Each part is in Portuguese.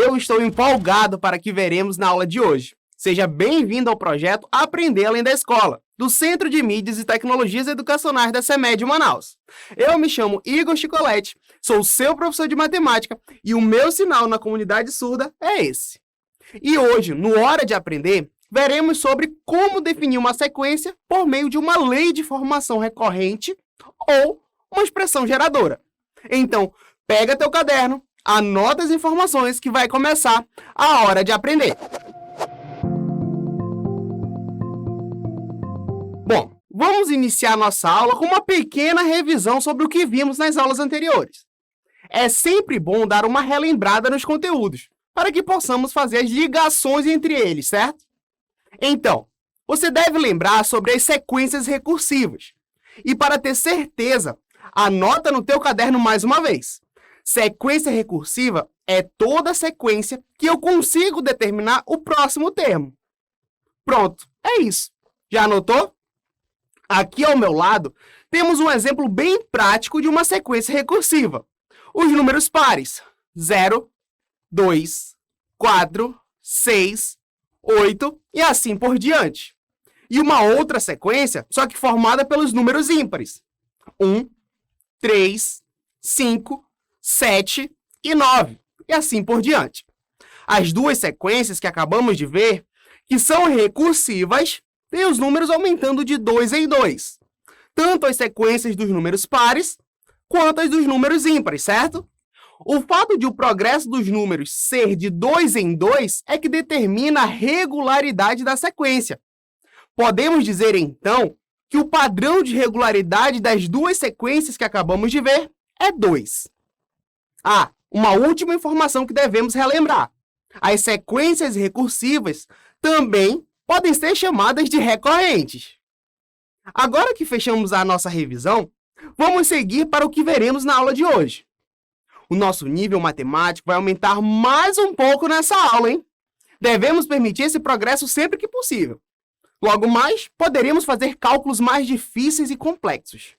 Eu estou empolgado para o que veremos na aula de hoje. Seja bem-vindo ao projeto Aprender Além da Escola, do Centro de Mídias e Tecnologias Educacionais da CEMED Manaus. Eu me chamo Igor Chicoletti, sou seu professor de matemática e o meu sinal na comunidade surda é esse. E hoje, no Hora de Aprender, veremos sobre como definir uma sequência por meio de uma lei de formação recorrente ou uma expressão geradora. Então, pega teu caderno, anota as informações que vai começar a Hora de Aprender. Bom, vamos iniciar nossa aula com uma pequena revisão sobre o que vimos nas aulas anteriores. É sempre bom dar uma relembrada nos conteúdos, para que possamos fazer as ligações entre eles, certo? Então, você deve lembrar sobre as sequências recursivas. E para ter certeza, anota no teu caderno mais uma vez. Sequência recursiva é toda sequência que eu consigo determinar o próximo termo. Pronto, é isso. Já anotou? Aqui ao meu lado, temos um exemplo bem prático de uma sequência recursiva. Os números pares: 0, 2, 4, 6, 8 e assim por diante. E uma outra sequência, só que formada pelos números ímpares: 1, 3, 5, 7 e 9, e assim por diante. As duas sequências que acabamos de ver, que são recursivas, têm os números aumentando de 2 em 2. Tanto as sequências dos números pares, quanto as dos números ímpares, certo? O fato de o progresso dos números ser de 2 em 2 é que determina a regularidade da sequência. Podemos dizer, então, que o padrão de regularidade das duas sequências que acabamos de ver é 2. Ah, uma última informação que devemos relembrar. As sequências recursivas também podem ser chamadas de recorrentes. Agora que fechamos a nossa revisão, vamos seguir para o que veremos na aula de hoje. O nosso nível matemático vai aumentar mais um pouco nessa aula, hein? Devemos permitir esse progresso sempre que possível. Logo mais, poderemos fazer cálculos mais difíceis e complexos.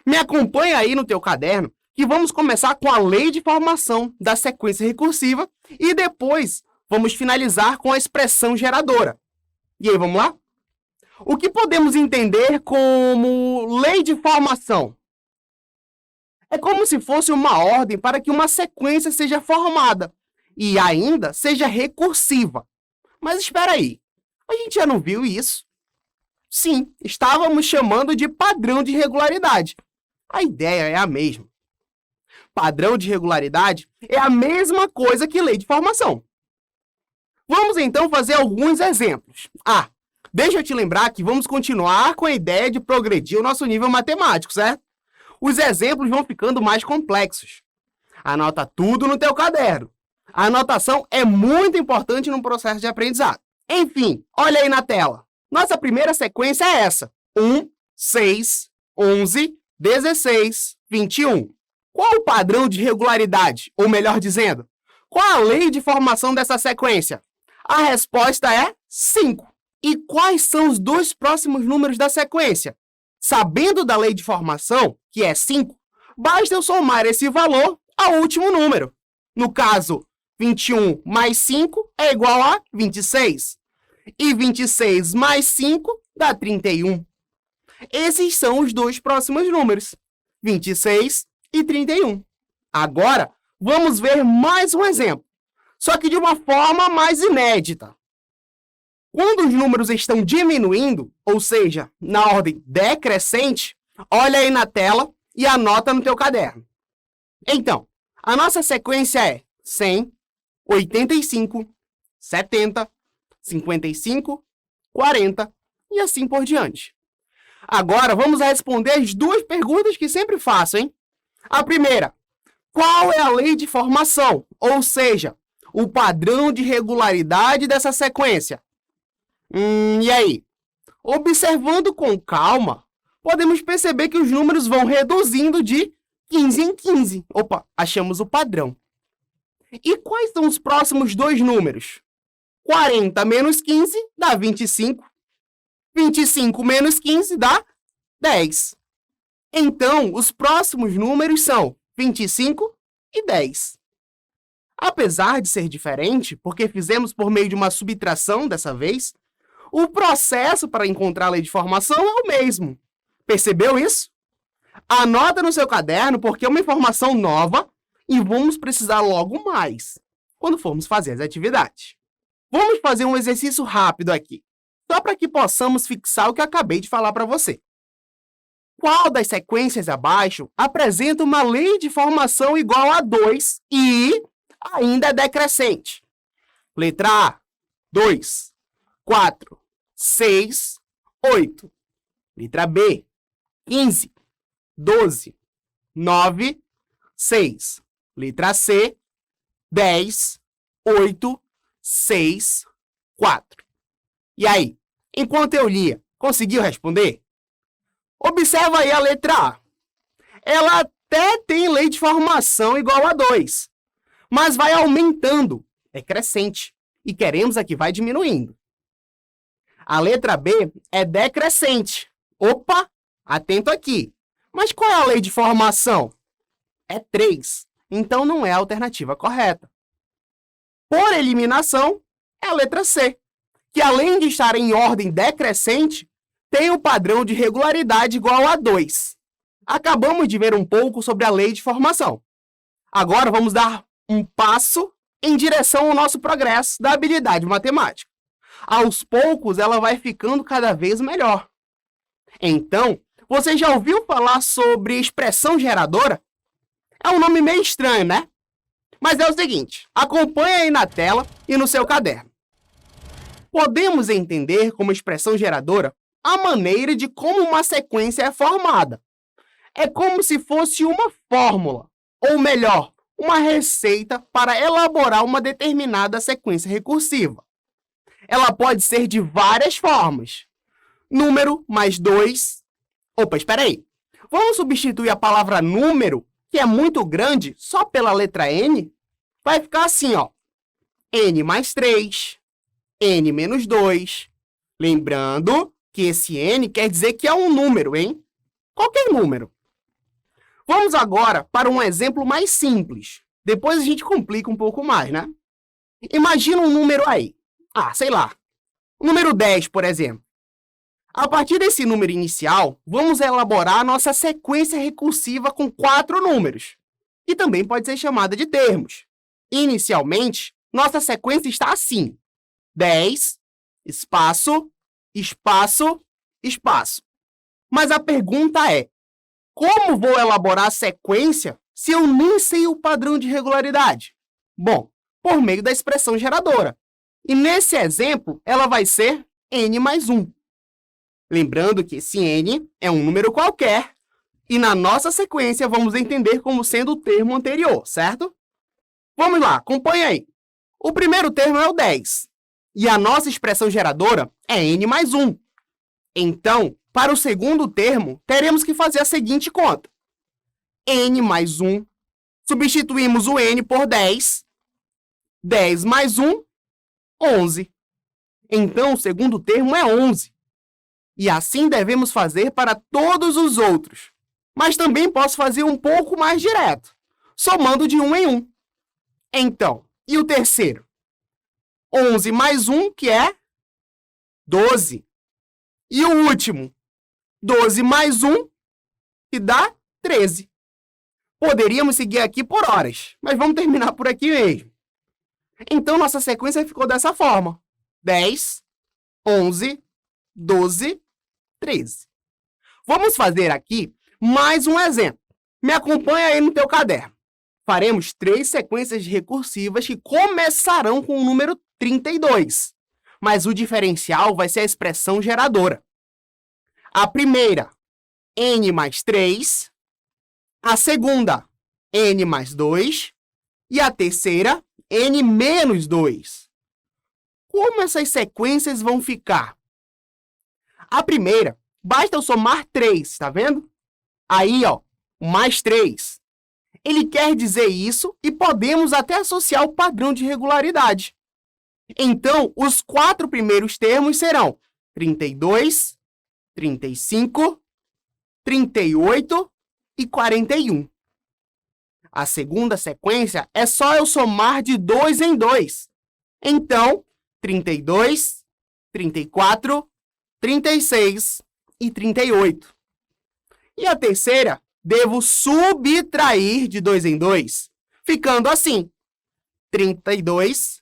Me acompanha aí no teu caderno, que vamos começar com a lei de formação da sequência recursiva e depois vamos finalizar com a expressão geradora. E aí, vamos lá? O que podemos entender como lei de formação? É como se fosse uma ordem para que uma sequência seja formada e ainda seja recursiva. Mas espera aí, a gente já não viu isso? Sim, estávamos chamando de padrão de regularidade. A ideia é a mesma. Padrão de regularidade é a mesma coisa que lei de formação. Vamos então fazer alguns exemplos. Deixa eu te lembrar que vamos continuar com a ideia de progredir o nosso nível matemático, certo? Os exemplos vão ficando mais complexos. Anota tudo no teu caderno. A anotação é muito importante no processo de aprendizado. Enfim, olha aí na tela. Nossa primeira sequência é essa: 1, 6, 11, 16, 21. Qual o padrão de regularidade? Ou melhor dizendo, qual a lei de formação dessa sequência? A resposta é 5. E quais são os dois próximos números da sequência? Sabendo da lei de formação, que é 5, basta eu somar esse valor ao último número. No caso, 21 mais 5 é igual a 26. E 26 mais 5 dá 31. Esses são os dois próximos números, 26 e 31. Agora, vamos ver mais um exemplo, só que de uma forma mais inédita. Quando os números estão diminuindo, ou seja, na ordem decrescente, olha aí na tela e anota no teu caderno. Então, a nossa sequência é 100, 85, 70, 55, 40 e assim por diante. Agora, vamos responder as duas perguntas que sempre faço, hein? A primeira: qual é a lei de formação? Ou seja, o padrão de regularidade dessa sequência? E aí? Observando com calma, podemos perceber que os números vão reduzindo de 15 em 15. Opa, achamos o padrão. E quais são os próximos dois números? 40 menos 15 dá 25. 25 menos 15 dá 10. Então, os próximos números são 25 e 10. Apesar de ser diferente, porque fizemos por meio de uma subtração dessa vez, o processo para encontrar a lei de formação é o mesmo. Percebeu isso? Anota no seu caderno porque é uma informação nova e vamos precisar logo mais quando formos fazer as atividades. Vamos fazer um exercício rápido aqui, só para que possamos fixar o que eu acabei de falar para você. Qual das sequências abaixo apresenta uma lei de formação igual a 2 e ainda é decrescente? Letra A, 2, 4, 6, 8. Letra B, 15, 12, 9, 6. Letra C, 10, 8, 6, 4. E aí, enquanto eu lia, conseguiu responder? Observa aí a letra A. Ela até tem lei de formação igual a 2, mas vai aumentando, é crescente, e queremos aqui vai diminuindo. A letra B é decrescente. Opa, atento aqui. Mas qual é a lei de formação? É 3, então não é a alternativa correta. Por eliminação, é a letra C, que além de estar em ordem decrescente, tem o padrão de regularidade igual a 2. Acabamos de ver um pouco sobre a lei de formação. Agora vamos dar um passo em direção ao nosso progresso da habilidade matemática. Aos poucos, ela vai ficando cada vez melhor. Então, você já ouviu falar sobre expressão geradora? É um nome meio estranho, né? Mas é o seguinte, acompanhe aí na tela e no seu caderno. Podemos entender como expressão geradora a maneira de como uma sequência é formada. É como se fosse uma fórmula, ou melhor, uma receita para elaborar uma determinada sequência recursiva. Ela pode ser de várias formas. Número mais 2. Opa, espera aí. Vamos substituir a palavra número, que é muito grande, só pela letra N? Vai ficar assim, ó. N mais 3, N menos 2. Lembrando que esse N quer dizer que é um número, hein? Qualquer número. Vamos agora para um exemplo mais simples. Depois a gente complica um pouco mais, né? Imagina um número aí. Sei lá. O número 10, por exemplo. A partir desse número inicial, vamos elaborar a nossa sequência recursiva com 4 números, que também pode ser chamada de termos. Inicialmente, nossa sequência está assim: 10, espaço, espaço, espaço. Mas a pergunta é, como vou elaborar a sequência se eu nem sei o padrão de regularidade? Bom, por meio da expressão geradora. E nesse exemplo, ela vai ser n mais 1. Lembrando que esse n é um número qualquer, e na nossa sequência vamos entender como sendo o termo anterior, certo? Vamos lá, acompanha aí. O primeiro termo é o 10, e a nossa expressão geradora é n mais 1. Então, para o segundo termo, teremos que fazer a seguinte conta. N mais 1, substituímos o n por 10, 10 mais 1, 11. Então, o segundo termo é 11. E assim devemos fazer para todos os outros. Mas também posso fazer um pouco mais direto, somando de 1 em 1. Então, e o terceiro? 11 mais 1, que é 12. E o último? 12 mais 1, que dá 13. Poderíamos seguir aqui por horas, mas vamos terminar por aqui mesmo. Então, nossa sequência ficou dessa forma. 10, 11, 12, 13. Vamos fazer aqui mais um exemplo. Me acompanha aí no teu caderno. Faremos 3 sequências recursivas que começarão com o número 32. Mas o diferencial vai ser a expressão geradora. A primeira, n mais 3. A segunda, n mais 2. E a terceira, n menos 2. Como essas sequências vão ficar? A primeira, basta eu somar 3, tá vendo? Aí, ó, mais 3. Ele quer dizer isso e podemos até associar o padrão de regularidade. Então, os 4 primeiros termos serão 32, 35, 38 e 41. A segunda sequência é só eu somar de 2 em 2. Então, 32, 34, 36 e 38. E a terceira, devo subtrair de 2 em 2, ficando assim: 32,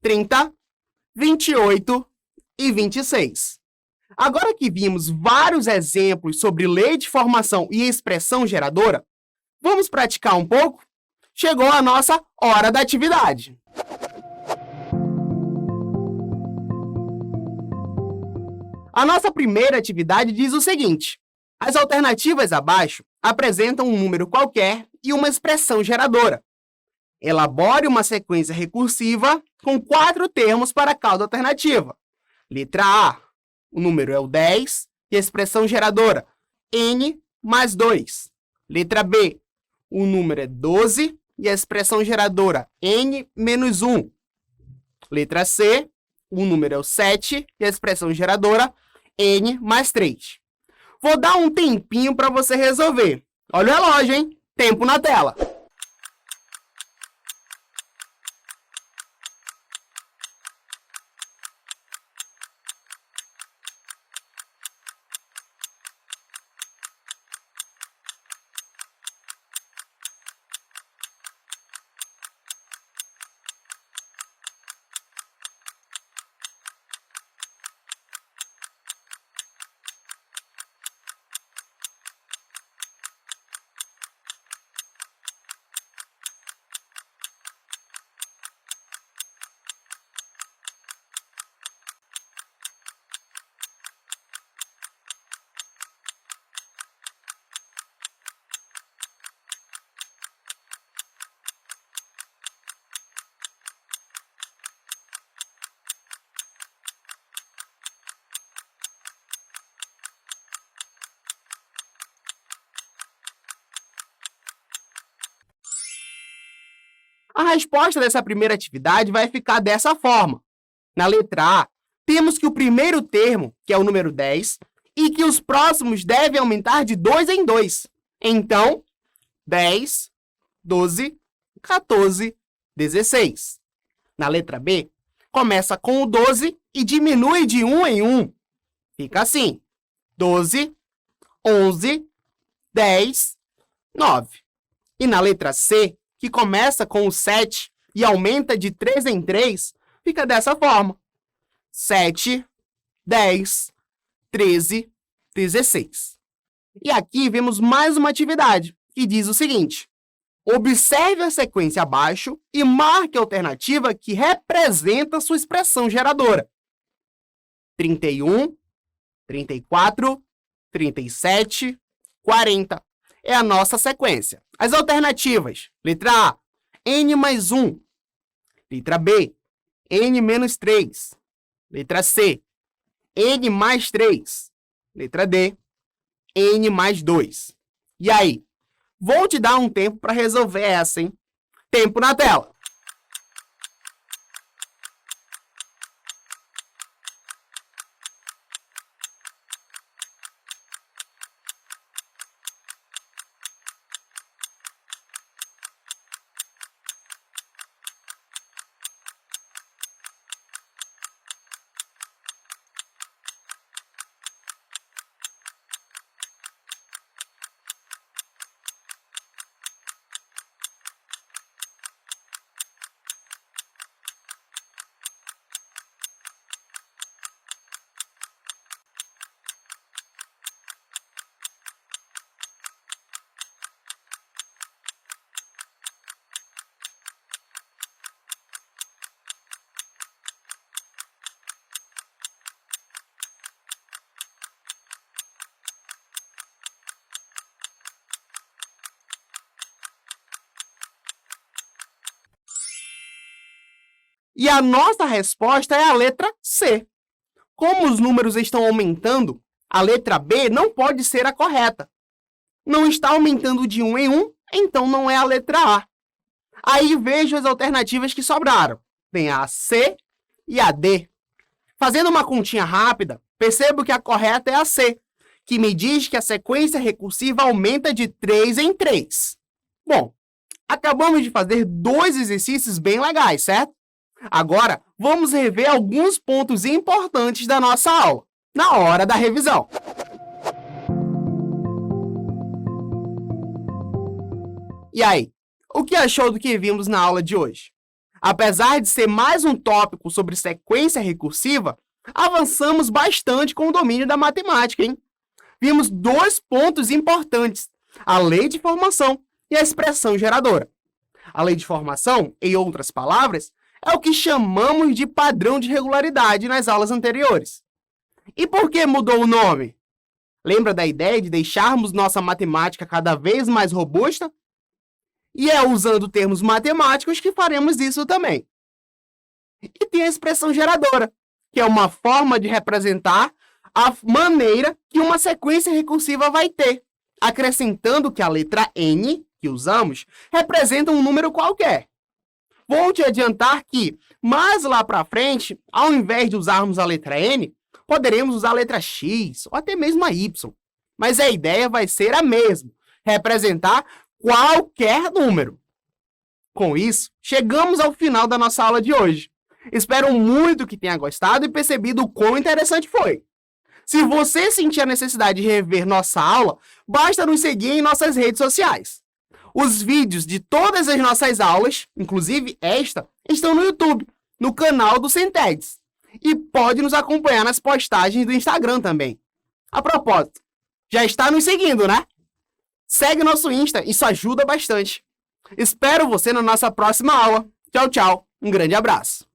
30, 28 e 26. Agora que vimos vários exemplos sobre lei de formação e expressão geradora, vamos praticar um pouco? Chegou a nossa hora da atividade. A nossa primeira atividade diz o seguinte: as alternativas abaixo apresentam um número qualquer e uma expressão geradora. Elabore uma sequência recursiva com 4 termos para cada alternativa. Letra A, o número é o 10 e a expressão geradora n mais 2. Letra B, o número é 12 e a expressão geradora n menos 1. Letra C, o número é o 7 e a expressão geradora n mais 3. Vou dar um tempinho para você resolver. Olha o relógio, hein? Tempo na tela. A resposta dessa primeira atividade vai ficar dessa forma. Na letra A, temos que o primeiro termo, que é o número 10, e que os próximos devem aumentar de 2 em 2. Então, 10, 12, 14, 16. Na letra B, começa com o 12 e diminui de 1 em 1. Fica assim: 12, 11, 10, 9. E na letra C, que começa com o 7 e aumenta de 3 em 3, fica dessa forma: 7, 10, 13, 16. E aqui vemos mais uma atividade, que diz o seguinte: observe a sequência abaixo e marque a alternativa que representa sua expressão geradora. 31, 34, 37, 40. É a nossa sequência. As alternativas: letra A, n mais 1. Letra B, n menos 3. Letra C, n mais 3. Letra D, n mais 2. E aí? Vou te dar um tempo para resolver essa, hein? Tempo na tela. E a nossa resposta é a letra C. Como os números estão aumentando, a letra B não pode ser a correta. Não está aumentando de 1 em 1, então não é a letra A. Aí vejo as alternativas que sobraram. Tem a C e a D. Fazendo uma continha rápida, percebo que a correta é a C, que me diz que a sequência recursiva aumenta de 3 em 3. Bom, Acabamos de fazer 2 exercícios bem legais, certo? Agora, vamos rever alguns pontos importantes da nossa aula, na hora da revisão. E aí, o que achou do que vimos na aula de hoje? Apesar de ser mais um tópico sobre sequência recursiva, avançamos bastante com o domínio da matemática, hein? Vimos 2 pontos importantes, a lei de formação e a expressão geradora. A lei de formação, em outras palavras, é o que chamamos de padrão de regularidade nas aulas anteriores. E por que mudou o nome? Lembra da ideia de deixarmos nossa matemática cada vez mais robusta? E é usando termos matemáticos que faremos isso também. E tem a expressão geradora, que é uma forma de representar a maneira que uma sequência recursiva vai ter, acrescentando que a letra N, que usamos, representa um número qualquer. Vou te adiantar que, mais lá para frente, ao invés de usarmos a letra N, poderemos usar a letra X ou até mesmo a Y. Mas a ideia vai ser a mesma, representar qualquer número. Com isso, chegamos ao final da nossa aula de hoje. Espero muito que tenha gostado e percebido o quão interessante foi. Se você sentir a necessidade de rever nossa aula, basta nos seguir em nossas redes sociais. Os vídeos de todas as nossas aulas, inclusive esta, estão no YouTube, no canal do Centedes. E pode nos acompanhar nas postagens do Instagram também. A propósito, já está nos seguindo, né? Segue nosso Insta, isso ajuda bastante. Espero você na nossa próxima aula. Tchau, tchau. Um grande abraço.